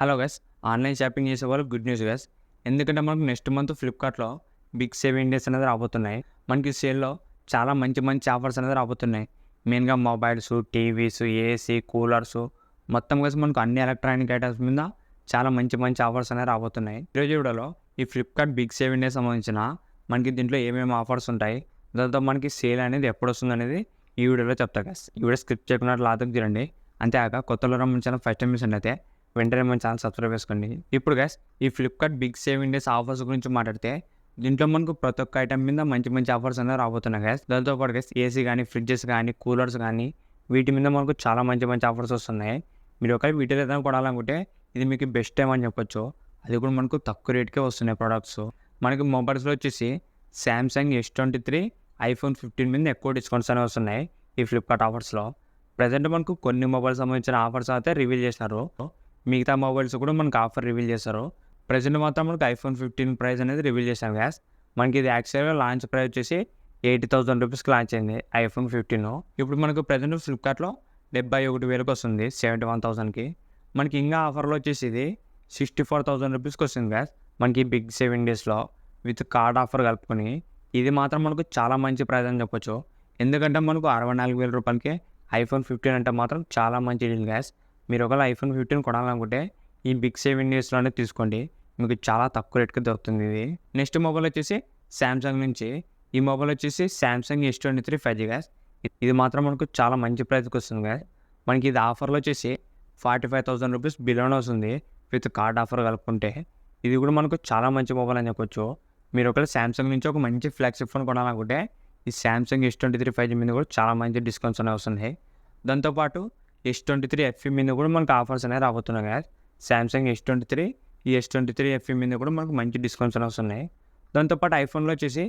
Hello guys, online shopping చేసే వాళ్ళు good news guys. ఎందుకంటే మనకు నెక్స్ట్ మంత్ ఫ్లిప్కార్ట్లో బిగ్ సేవింగ్ డేస్ అనేది రాబోతున్నాయి. మనకి సేల్లో చాలా మంచి మంచి ఆఫర్స్ అనేది రాబోతున్నాయి. మెయిన్గా మొబైల్స్, టీవీస్, ఏసీ, కూలర్స్ మొత్తం కలిసి మనకు అన్ని ఎలక్ట్రానిక్ ఐటమ్స్ మీద చాలా మంచి మంచి ఆఫర్స్ అనేవి రాబోతున్నాయి. ఈరోజు వీడియోలో ఈ ఫ్లిప్కార్ట్ బిగ్ సేవింగ్ డే సంబంధించిన మనకి దీంట్లో ఏమేమి ఆఫర్స్ ఉంటాయి, దాంతో మనకి సేల్ అనేది ఎప్పుడు వస్తుంది అనేది ఈ వీడియోలో చెప్తా గైస్. ఈ వీడియో స్కిప్ చేయకుండా లాతకు చూడండి. అంతేకాక కొత్తలో మన ఫస్ట్ టైం మిషన్ అయితే వెంటనే మన ఛానల్ సబ్స్క్రైబ్ చేసుకోండి. ఇప్పుడు గైస్ ఈ Flipkart big saving days offers గురించి మాట్లాడితే దీంట్లో మనకు ప్రతి ఒక్క ఐటమ్ మీద మంచి మంచి ఆఫర్స్ అనేవి రాబోతున్నాయి గైస్. దాంతో పాటు గైస్ ఏసీ కానీ, ఫ్రిడ్జెస్ కానీ, కూలర్స్ కానీ వీటి మీద మనకు చాలా మంచి మంచి ఆఫర్స్ వస్తున్నాయి. మీరు ఒకవేళ వీటిలో ఏదైనా కొనాలనుకుంటే ఇది మీకు బెస్ట్ టైం అని చెప్పొచ్చు. అది కూడా మనకు తక్కువ రేట్కే వస్తున్నాయి ప్రోడక్ట్స్. మనకి మొబైల్స్లో వచ్చేసి శాంసంగ్ S23, iPhone 15 మీద ఎక్కువ డిస్కౌంట్స్ అనేవి వస్తున్నాయి ఈ ఫ్లిప్కార్ట్ ఆఫర్స్లో. ప్రజెంట్ మనకు కొన్ని మొబైల్స్ సంబంధించిన ఆఫర్స్ అయితే రివీల్ చేసినారు. మిగతా మొబైల్స్ కూడా మనకు ఆఫర్ రివీల్ చేస్తారు. ప్రజెంట్ మాత్రం మనకు iPhone 15 ప్రైస్ అనేది రివీల్ చేశాం గ్యాస్. మనకి ఇది యాక్చువల్గా లాంచ్ ప్రైస్ వచ్చేసి 80,000 రూపీస్కి లాంచ్ అయింది iPhone 15. ఇప్పుడు మనకు ప్రజెంట్ ఫ్లిప్కార్ట్లో 71,000కి వస్తుంది, 71,000కి. మనకి ఇంకా ఆఫర్లో వచ్చేసి ఇది 64,000 రూపీస్కి వస్తుంది గ్యాస్. మనకి బిగ్ సేవింగ్ డేస్లో విత్ కార్డ్ ఆఫర్ కలుపుకొని ఇది మాత్రం మనకు చాలా మంచి ప్రైస్ అని చెప్పొచ్చు. ఎందుకంటే మనకు 64,000 రూపాయలకి iPhone 15 అంటే మాత్రం చాలా మంచి డీల్ గ్యాస్. మీరు ఒకవేళ iPhone 15 కొనాలనుకుంటే ఈ బిగ్ సేవింగ్ డేస్లోనే తీసుకోండి, మీకు చాలా తక్కువ రేట్కి దొరుకుతుంది ఇది. నెక్స్ట్ మొబైల్ వచ్చేసి శాంసంగ్ నుంచి ఈ మొబైల్ వచ్చేసి శాంసంగ్ S23 5G గ్యాస్. ఇది మాత్రం మనకు చాలా మంచి ప్రైస్కి వస్తుంది గ్యాస్. మనకి ఇది ఆఫర్లో వచ్చేసి 45,000 రూపీస్ బిలోనే వస్తుంది విత్ కార్డ్ ఆఫర్ కలుపుకుంటే. ఇది కూడా మనకు చాలా మంచి మొబైల్ అని చెప్పొచ్చు. మీరు ఒకవేళ శాంసంగ్ నుంచి ఒక మంచి ఫ్లాగ్షిప్ ఫోన్ కొనాలనుకుంటే ఈ శాంసంగ్ S23 5G మీద కూడా చాలా మంచి డిస్కౌంట్స్ అనేవి వస్తున్నాయి. దాంతోపాటు S23 FE మీద కూడా మనకు ఆఫర్స్ అనేవి రాబోతున్నాయి కదా. శాంసంగ్ S23, ఈ S23 FE మీద కూడా మనకు మంచి డిస్కౌంట్స్ అనేవి వస్తున్నాయి. దాంతోపాటు ఐఫోన్లో వచ్చేసి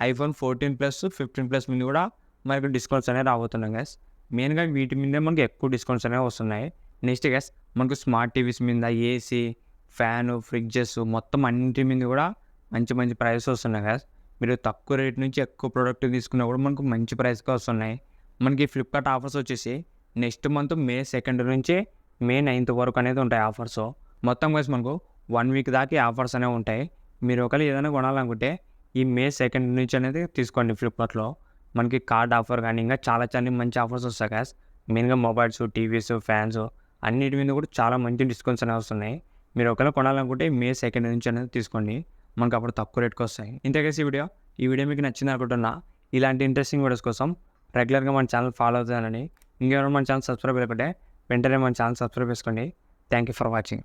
iPhone 14+, 15+ మీద కూడా మనకు డిస్కౌంట్స్ అనేవి రాబోతున్నాయి గ్యాస్. మెయిన్గా వీటి మీదే మనకు ఎక్కువ డిస్కౌంట్స్ అనేవి వస్తున్నాయి. నెక్స్ట్ గ్యాస్ మనకు స్మార్ట్ టీవీస్ మీద, ఏసీ, ఫ్యాను, ఫ్రిడ్జెస్ మొత్తం అన్నింటి మీద కూడా మంచి మంచి ప్రైస్ వస్తున్నాయి గ్యాస్. మీరు తక్కువ రేట్ నుంచి ఎక్కువ ప్రోడక్ట్ తీసుకున్నా కూడా మనకు మంచి ప్రైస్గా వస్తున్నాయి. మనకి ఫ్లిప్కార్ట్ ఆఫర్స్ వచ్చేసి నెక్స్ట్ మంత్ May 2 నుంచి May 9 వరకు అనేది ఉంటాయి ఆఫర్స్. మొత్తం కలిసి మనకు 1 వీక్ దాకా ఆఫర్స్ అనేవి ఉంటాయి. మీరు ఒకవేళ ఏదైనా కొనాలనుకుంటే ఈ May 2 నుంచి అనేది తీసుకోండి ఫ్లిప్కార్ట్లో. మనకి కార్డ్ ఆఫర్ కానీ ఇంకా చాలా చాలా మంచి ఆఫర్స్ వస్తాయి గ్యాస్. మెయిన్గా మొబైల్స్, టీవీస్, ఫ్యాన్స్ అన్నిటి మీద కూడా చాలా మంచి డిస్కౌంట్స్ అనేవి వస్తున్నాయి. మీరు ఒకవేళ కొనాలనుకుంటే May 2 నుంచి అనేది తీసుకోండి, మనకు అప్పుడు తక్కువ రేట్కి వస్తాయి. ఇంతకేసి ఈ వీడియో మీకు నచ్చింది అనుకుంటున్నా. ఇలాంటి ఇంట్రెస్టింగ్ వీడియోస్ కోసం రెగ్యులర్గా మన ఛానల్ ఫాలో అవుతానని, ఇంకెవరైనా మన ఛానల్ సబ్స్క్రైబ్ చేయకుంటే వెంటనే మన ఛానల్ సబ్స్క్రైబ్ చేసుకోండి. Thank you for watching.